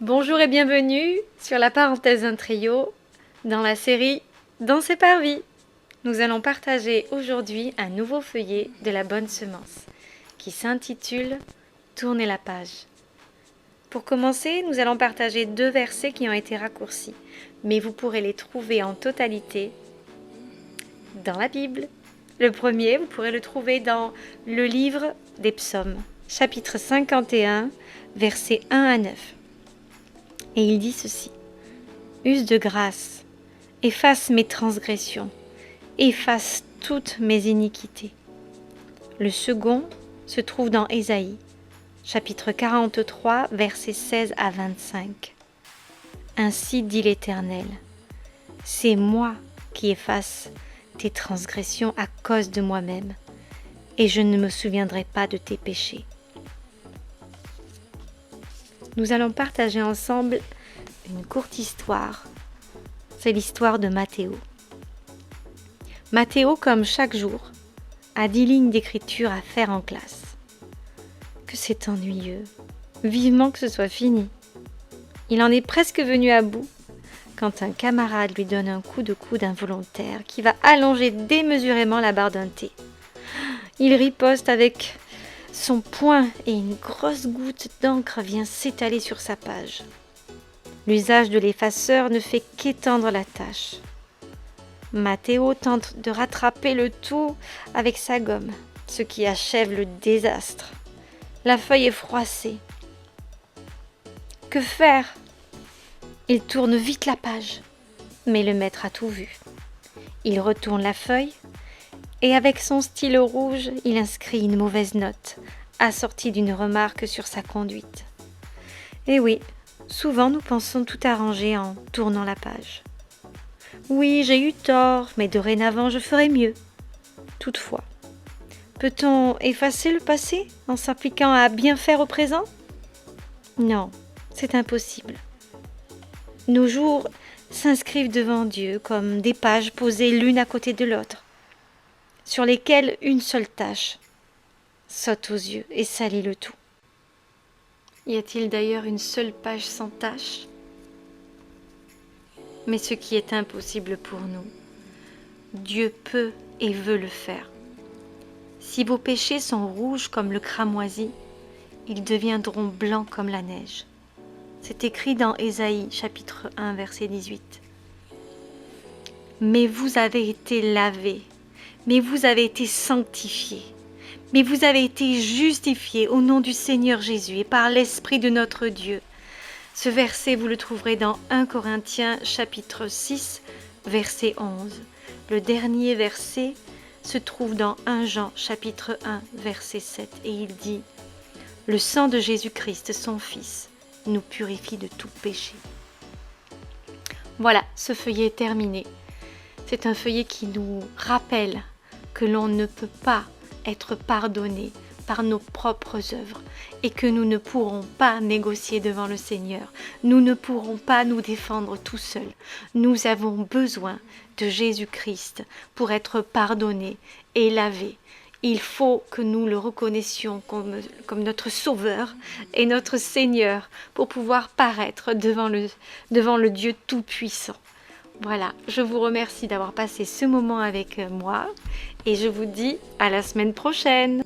Bonjour et bienvenue sur la parenthèse d'un trio dans la série Danser par vie. Nous allons partager aujourd'hui un nouveau feuillet de la bonne semence qui s'intitule Tournez la page. Pour commencer, nous allons partager 2 versets qui ont été raccourcis, mais vous pourrez les trouver en totalité dans la Bible. Le premier, vous pourrez le trouver dans le livre des Psaumes, chapitre 51, versets 1 à 9. Et il dit ceci: Use de grâce, efface mes transgressions, efface toutes mes iniquités. Le second se trouve dans Ésaïe, chapitre 43, versets 16 à 25. Ainsi dit l'Éternel: c'est moi qui efface tes transgressions à cause de moi-même, et je ne me souviendrai pas de tes péchés. Nous allons partager ensemble une courte histoire. C'est l'histoire de Mathéo. Mathéo, comme chaque jour, a 10 lignes d'écriture à faire en classe. Que c'est ennuyeux. Vivement que ce soit fini. Il en est presque venu à bout quand un camarade lui donne un coup de coude involontaire qui va allonger démesurément la barre d'un thé. Il riposte avec son poing et une grosse goutte d'encre vient s'étaler sur sa page. L'usage de l'effaceur ne fait qu'étendre la tâche. Mathéo tente de rattraper le tout avec sa gomme, ce qui achève le désastre. La feuille est froissée. Que faire? Il tourne vite la page, mais le maître a tout vu. Il retourne la feuille et avec son stylo rouge, il inscrit une mauvaise note, assortie d'une remarque sur sa conduite. Et oui, souvent nous pensons tout arranger en tournant la page. Oui, j'ai eu tort, mais dorénavant je ferai mieux. Toutefois, peut-on effacer le passé en s'appliquant à bien faire au présent? Non, c'est impossible. Nos jours s'inscrivent devant Dieu comme des pages posées l'une à côté de l'autre, sur lesquelles une seule tâche saute aux yeux et salit le tout. Y a-t-il d'ailleurs une seule page sans tache? Mais ce qui est impossible pour nous, Dieu peut et veut le faire. Si vos péchés sont rouges comme le cramoisi, ils deviendront blancs comme la neige. C'est écrit dans Ésaïe, chapitre 1, verset 18. Mais vous avez été lavés, mais vous avez été sanctifiés, mais vous avez été justifiés au nom du Seigneur Jésus et par l'Esprit de notre Dieu. Ce verset, vous le trouverez dans 1 Corinthiens, chapitre 6, verset 11. Le dernier verset se trouve dans 1 Jean, chapitre 1, verset 7, et il dit: le sang de Jésus-Christ, son Fils, nous purifie de tout péché. Voilà, ce feuillet est terminé. C'est un feuillet qui nous rappelle que l'on ne peut pas être pardonné par nos propres œuvres et que nous ne pourrons pas négocier devant le Seigneur. Nous ne pourrons pas nous défendre tout seuls. Nous avons besoin de Jésus-Christ pour être pardonnés et lavés. Il faut que nous le reconnaissions comme notre Sauveur et notre Seigneur pour pouvoir paraître devant le Dieu Tout-Puissant. Voilà, je vous remercie d'avoir passé ce moment avec moi et je vous dis à la semaine prochaine.